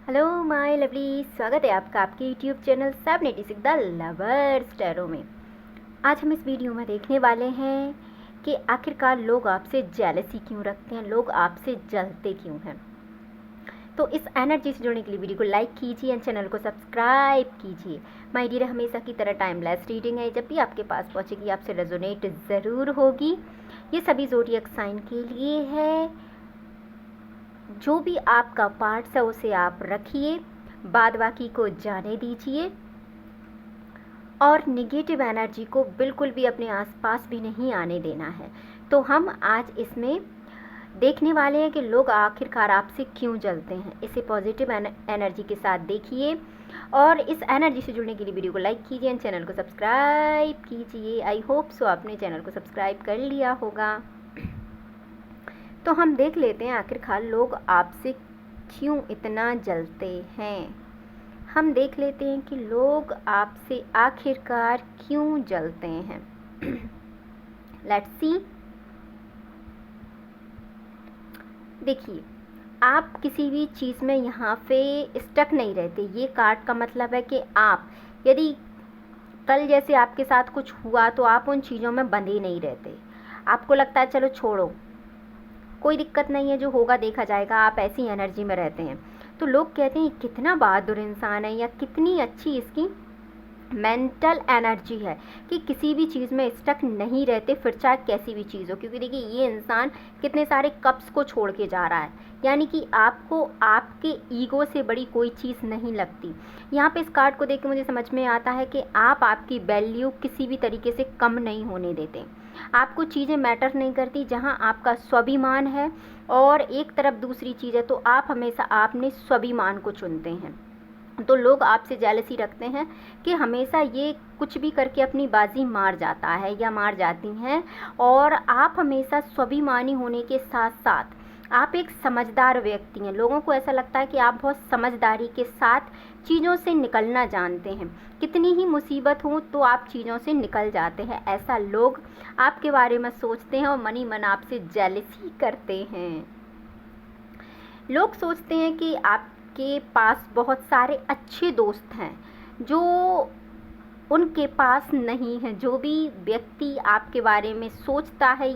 Hello my lovely, स्वागत है आपका आपके YouTube channel 786 the lovers tarot में। आज हम इस वीडियो में देखने वाले हैं कि आखिरकार लोग आपसे जेलसी क्यों रखते हैं, लोग आपसे जलते क्यों हैं। तो इस एनर्जी से जुड़ने के लिए वीडियो को लाइक कीजिए एंड चैनल को सब्सक्राइब कीजिए। माय डियर, हमेशा की तरह टाइमलेस रीडिंग है, जब भी आपके पास पहुँचेगी आपसे रेजोनेट ज़रूर होगी। ये सभी ज़ोडिएक साइन के लिए है। जो भी आपका पार्ट्स है उसे आप रखिए, बाद बाकी को जाने दीजिए और निगेटिव एनर्जी को बिल्कुल भी अपने आसपास भी नहीं आने देना है। तो हम आज इसमें देखने वाले हैं कि लोग आखिरकार आपसे क्यों जलते हैं। इसे पॉजिटिव एनर्जी के साथ देखिए और इस एनर्जी से जुड़ने के लिए वीडियो को लाइक कीजिए एंड चैनल को सब्सक्राइब कीजिए। आई होप सो आपने चैनल को सब्सक्राइब कर लिया होगा। तो हम देख लेते हैं आखिरकार लोग आपसे क्यों इतना जलते हैं। हम देख लेते हैं कि लोग आपसे आखिरकार क्यों जलते हैं। Let's see. देखिए, आप किसी भी चीज़ में यहाँ पे स्टक नहीं रहते। ये कार्ड का मतलब है कि आप यदि कल जैसे आपके साथ कुछ हुआ तो आप उन चीज़ों में बंधे नहीं रहते। आपको लगता है चलो छोड़ो, कोई दिक्कत नहीं है, जो होगा देखा जाएगा, आप ऐसी एनर्जी में रहते हैं। तो लोग कहते हैं कितना बहादुर इंसान है या कितनी अच्छी इसकी मेंटल एनर्जी है कि किसी भी चीज़ में स्टक नहीं रहते, फिर चाहे कैसी भी चीज़ हो। क्योंकि देखिए, ये इंसान कितने सारे कप्स को छोड़ के जा रहा है, यानी कि आपको आपके ईगो से बड़ी कोई चीज़ नहीं लगती। यहाँ पे इस कार्ड को देख के मुझे समझ में आता है कि आप आपकी वैल्यू किसी भी तरीके से कम नहीं होने देते। आपको चीज़ें मैटर नहीं करती। जहाँ आपका स्वाभिमान है और एक तरफ दूसरी चीज़ है, तो आप हमेशा आपने स्वाभिमान को चुनते हैं। तो लोग आपसे जेलसी रखते हैं कि हमेशा ये कुछ भी करके अपनी बाजी मार जाता है या मार जाती हैं। और आप हमेशा स्वाभिमानी होने के साथ साथ आप एक समझदार व्यक्ति हैं। लोगों को ऐसा लगता है कि आप बहुत समझदारी के साथ चीज़ों से निकलना जानते हैं। कितनी ही मुसीबत हो तो आप चीज़ों से निकल जाते हैं, ऐसा लोग आपके बारे में सोचते हैं और मन ही मन आपसे जेलसी करते हैं। लोग सोचते हैं कि आपके पास बहुत सारे अच्छे दोस्त हैं जो उनके पास नहीं है। जो भी व्यक्ति आपके बारे में सोचता है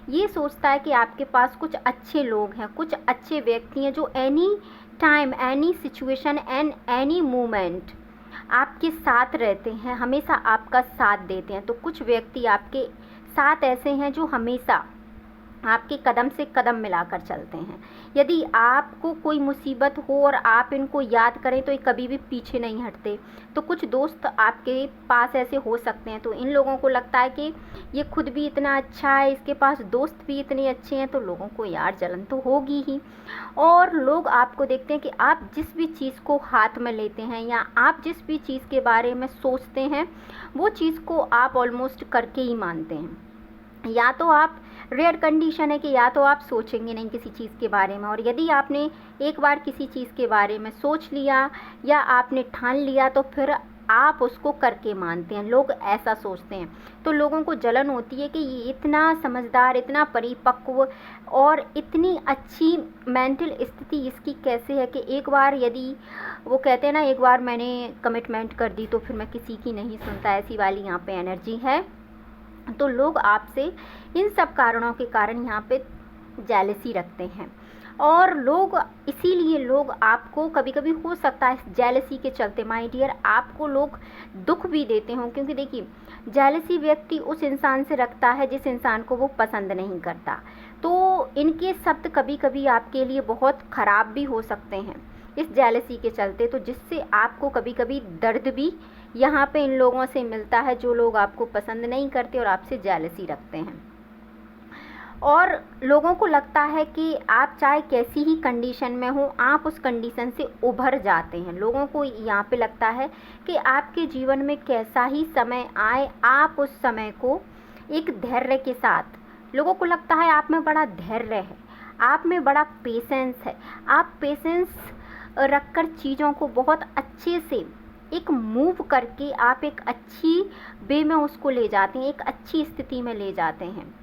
ये सोचता है कि आपके पास कुछ अच्छे लोग हैं, कुछ अच्छे व्यक्ति हैं जो any time, any situation and any moment आपके साथ रहते हैं, हमेशा आपका साथ देते हैं। तो कुछ व्यक्ति आपके साथ ऐसे हैं जो हमेशा आपके कदम से कदम मिलाकर चलते हैं। यदि आपको कोई मुसीबत हो और आप इनको याद करें तो ये कभी भी पीछे नहीं हटते। तो कुछ दोस्त आपके पास ऐसे हो सकते हैं। तो इन लोगों को लगता है कि ये खुद भी इतना अच्छा है, इसके पास दोस्त भी इतने अच्छे हैं, तो लोगों को यार जलन तो होगी ही। और लोग आपको देखते हैं कि आप जिस भी चीज़ को हाथ में लेते हैं या आप जिस भी चीज़ के बारे में सोचते हैं वो चीज़ को आप ऑलमोस्ट करके ही मानते हैं। या तो आप रेयर कंडीशन है कि या तो आप सोचेंगे नहीं किसी चीज़ के बारे में, और यदि आपने एक बार किसी चीज़ के बारे में सोच लिया या आपने ठान लिया तो फिर आप उसको करके मानते हैं। लोग ऐसा सोचते हैं। तो लोगों को जलन होती है कि ये इतना समझदार, इतना परिपक्व और इतनी अच्छी मेंटल स्थिति इसकी कैसे है कि एक बार, यदि वो कहते हैं ना, एक बार मैंने कमिटमेंट कर दी तो फिर मैं किसी की नहीं सुनता, ऐसी वाली यहाँ पे एनर्जी है। तो लोग आपसे इन सब कारणों के कारण यहाँ पे जेलसी रखते हैं। और लोग इसीलिए लोग आपको कभी कभी हो सकता है जेलसी के चलते माय डियर आपको लोग दुख भी देते हों। क्योंकि देखिए, जेलसी व्यक्ति उस इंसान से रखता है जिस इंसान को वो पसंद नहीं करता। तो इनके शब्द कभी कभी आपके लिए बहुत ख़राब भी हो सकते हैं इस जेलसी के चलते। तो जिससे आपको कभी कभी दर्द भी यहाँ पे इन लोगों से मिलता है जो लोग आपको पसंद नहीं करते और आपसे जेलसी रखते हैं। और लोगों को लगता है कि आप चाहे कैसी ही कंडीशन में हो, आप उस कंडीशन से उभर जाते हैं। लोगों को यहाँ पे लगता है कि आपके जीवन में कैसा ही समय आए, आप उस समय को एक धैर्य के साथ, लोगों को लगता है आप में बड़ा धैर्य है, आप में बड़ा पेशेंस है, आप पेशेंस रखकर चीज़ों को बहुत अच्छे से एक मूव करके आप एक अच्छी वे में उसको ले जाते हैं, एक अच्छी स्थिति में ले जाते हैं।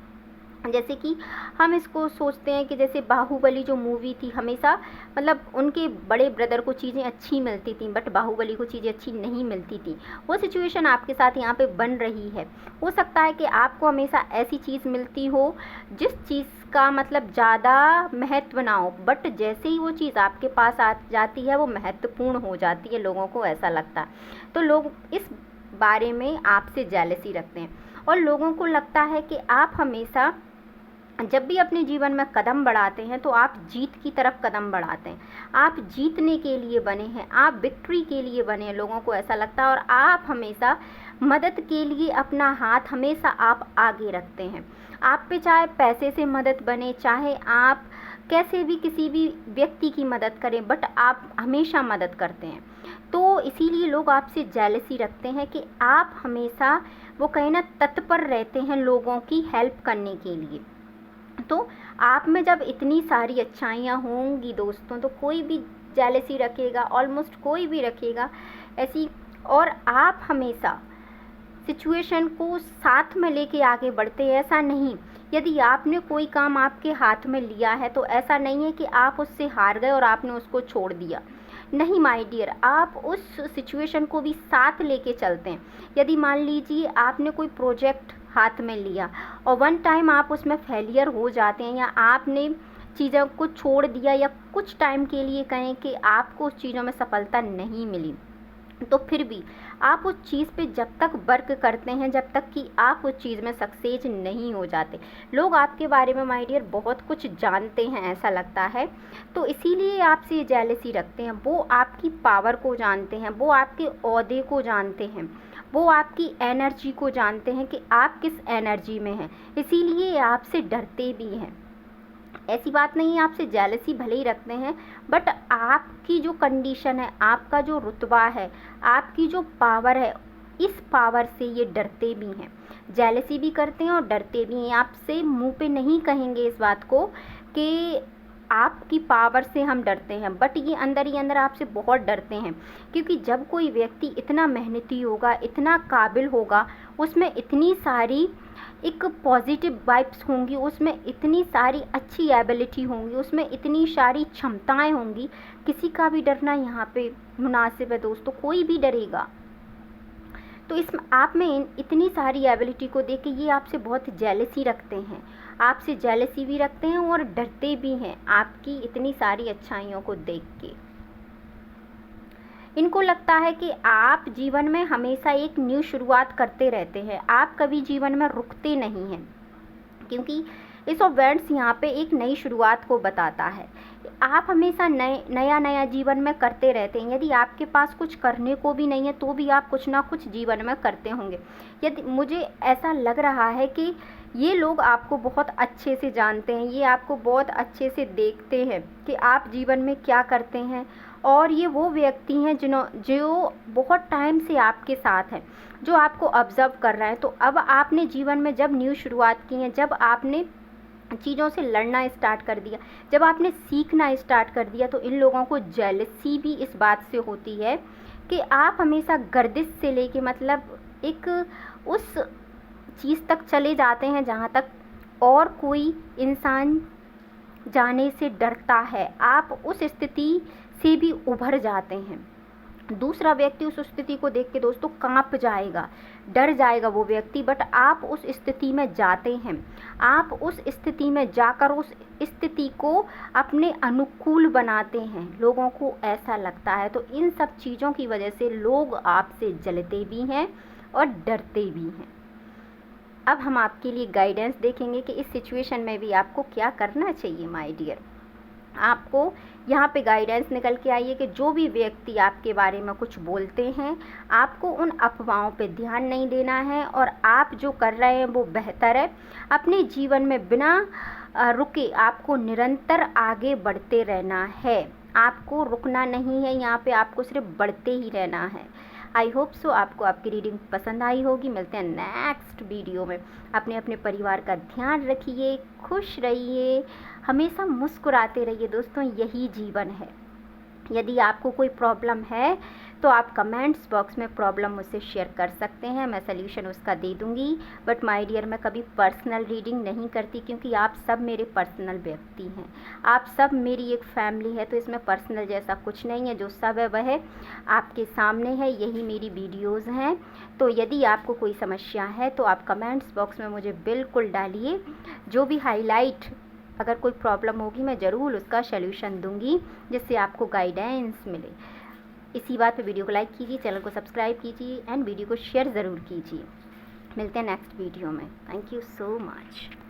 जैसे कि हम इसको सोचते हैं कि जैसे बाहुबली जो मूवी थी, हमेशा मतलब उनके बड़े ब्रदर को चीज़ें अच्छी मिलती थी बट बाहुबली को चीज़ें अच्छी नहीं मिलती थी। वो सिचुएशन आपके साथ यहाँ पे बन रही है। हो सकता है कि आपको हमेशा ऐसी चीज़ मिलती हो जिस चीज़ का मतलब ज़्यादा महत्व ना हो, बट जैसे ही वो चीज़ आपके पास आ जाती है वो महत्वपूर्ण हो जाती है, लोगों को ऐसा लगता है। तो लोग इस बारे में आपसे जेलसी रखते हैं और लोगों को लगता है कि आप हमेशा जब भी अपने जीवन में कदम बढ़ाते हैं तो आप जीत की तरफ कदम बढ़ाते हैं। आप जीतने के लिए बने हैं, आप विक्ट्री के लिए बने हैं, लोगों को ऐसा लगता है। और आप हमेशा मदद के लिए अपना हाथ हमेशा आप आगे रखते हैं। आप पे चाहे पैसे से मदद बने, चाहे आप कैसे भी किसी भी व्यक्ति की मदद करें, बट आप हमेशा मदद करते हैं। तो इसीलिए लोग आपसे जेलसी रखते हैं कि आप हमेशा वो कहीं ना तत्पर रहते हैं लोगों की हेल्प करने के लिए। तो आप में जब इतनी सारी अच्छाइयाँ होंगी दोस्तों, तो कोई भी जेलसी रखेगा, ऑलमोस्ट कोई भी रखेगा ऐसी। और आप हमेशा सिचुएशन को साथ में लेके आगे बढ़ते हैं, ऐसा नहीं। यदि आपने कोई काम आपके हाथ में लिया है तो ऐसा नहीं है कि आप उससे हार गए और आपने उसको छोड़ दिया। नहीं माय डियर, आप उस सिचुएशन को भी साथ लेके चलते हैं। यदि मान लीजिए आपने कोई प्रोजेक्ट हाथ में लिया और वन टाइम आप उसमें फेलियर हो जाते हैं, या आपने चीज़ों को छोड़ दिया, या कुछ टाइम के लिए कहें कि आपको उस चीज़ों में सफलता नहीं मिली, तो फिर भी आप उस चीज़ पे जब तक वर्क करते हैं, जब तक कि आप उस चीज़ में सक्सेस नहीं हो जाते। लोग आपके बारे में माय डियर बहुत कुछ जानते हैं, ऐसा लगता है। तो इसीलिए आपसे ये जेलसी रखते हैं। वो आपकी पावर को जानते हैं, वो आपके ओहदे को जानते हैं, वो आपकी एनर्जी को जानते हैं कि आप किस एनर्जी में हैं, इसीलिए आपसे डरते भी हैं। ऐसी बात नहीं है, आपसे जेलसी भले ही रखते हैं, बट आपकी जो कंडीशन है, आपका जो रुतबा है, आपकी जो पावर है, इस पावर से ये डरते भी हैं। जेलसी भी करते हैं और डरते भी हैं। आपसे मुंह पे नहीं कहेंगे इस बात को कि आपकी पावर से हम डरते हैं, बट ये अंदर ही अंदर आपसे बहुत डरते हैं। क्योंकि जब कोई व्यक्ति इतना मेहनती होगा, इतना काबिल होगा, उसमें इतनी सारी एक पॉजिटिव वाइब्स होंगी, उसमें इतनी सारी अच्छी एबिलिटी होंगी, उसमें इतनी सारी क्षमताएं होंगी, किसी का भी डरना यहाँ पे मुनासिब है दोस्तों, कोई भी डरेगा। तो इसमें आप में इतनी सारी एबिलिटी को देख के ये आपसे बहुत जेलसी रखते हैं, आपसे जेलसी भी रखते हैं और डरते भी हैं आपकी इतनी सारी अच्छाइयों को देख के। इनको लगता है कि आप जीवन में हमेशा एक न्यू शुरुआत करते रहते हैं, आप कभी जीवन में रुकते नहीं हैं। क्योंकि इस इवेंट्स यहाँ पे एक नई शुरुआत को बताता है। आप हमेशा नया नया जीवन में करते रहते हैं। यदि आपके पास कुछ करने को भी नहीं है तो भी आप कुछ ना कुछ जीवन में करते होंगे। यदि मुझे ऐसा लग रहा है कि ये लोग आपको बहुत अच्छे से जानते हैं, ये आपको बहुत अच्छे से देखते हैं कि आप जीवन में क्या करते हैं, और ये वो व्यक्ति हैं जो बहुत टाइम से आपके साथ हैं, जो आपको ऑब्जर्व कर रहे हैं। तो अब आपने जीवन में जब न्यू शुरुआत की है, जब आपने चीज़ों से लड़ना स्टार्ट कर दिया, जब आपने सीखना स्टार्ट कर दिया, तो इन लोगों को जेलसी भी इस बात से होती है कि आप हमेशा गर्दिश से लेके मतलब एक उस चीज़ तक चले जाते हैं जहाँ तक और कोई इंसान जाने से डरता है। आप उस स्थिति से भी उभर जाते हैं। दूसरा व्यक्ति उस स्थिति को देख के दोस्तों कांप जाएगा, डर जाएगा वो व्यक्ति, बट आप उस स्थिति में जाते हैं। आप उस स्थिति में जाकर उस स्थिति को अपने अनुकूल बनाते हैं, लोगों को ऐसा लगता है। तो इन सब चीज़ों की वजह से लोग आपसे जलते भी हैं और डरते भी हैं। अब हम आपके लिए गाइडेंस देखेंगे कि इस सिचुएशन में भी आपको क्या करना चाहिए माय डियर। आपको यहाँ पे गाइडेंस निकल के आई है कि जो भी व्यक्ति आपके बारे में कुछ बोलते हैं, आपको उन अफवाहों पे ध्यान नहीं देना है, और आप जो कर रहे हैं वो बेहतर है। अपने जीवन में बिना रुके आपको निरंतर आगे बढ़ते रहना है, आपको रुकना नहीं है, यहाँ पे आपको सिर्फ बढ़ते ही रहना है। आई होप सो आपको आपकी रीडिंग पसंद आई होगी। मिलते हैं नेक्स्ट वीडियो में। अपने अपने परिवार का ध्यान रखिए, खुश रहिए, हमेशा मुस्कुराते रहिए दोस्तों, यही जीवन है। यदि आपको कोई प्रॉब्लम है तो आप कमेंट्स बॉक्स में प्रॉब्लम मुझसे शेयर कर सकते हैं, मैं सल्यूशन उसका दे दूँगी। बट माय डियर, मैं कभी पर्सनल रीडिंग नहीं करती, क्योंकि आप सब मेरे पर्सनल व्यक्ति हैं, आप सब मेरी एक फैमिली है, तो इसमें पर्सनल जैसा कुछ नहीं है। जो सब है वह आपके सामने है, यही मेरी वीडियोज़ हैं। तो यदि आपको कोई समस्या है तो आप कमेंट्स बॉक्स में मुझे बिल्कुल डालिए, जो भी हाईलाइट अगर कोई प्रॉब्लम होगी मैं ज़रूर उसका सल्यूशन दूंगी, जिससे आपको गाइडेंस मिले। इसी बात पे वीडियो को लाइक कीजिए, चैनल को सब्सक्राइब कीजिए एंड वीडियो को शेयर ज़रूर कीजिए। मिलते हैं नेक्स्ट वीडियो में। Thank you so much.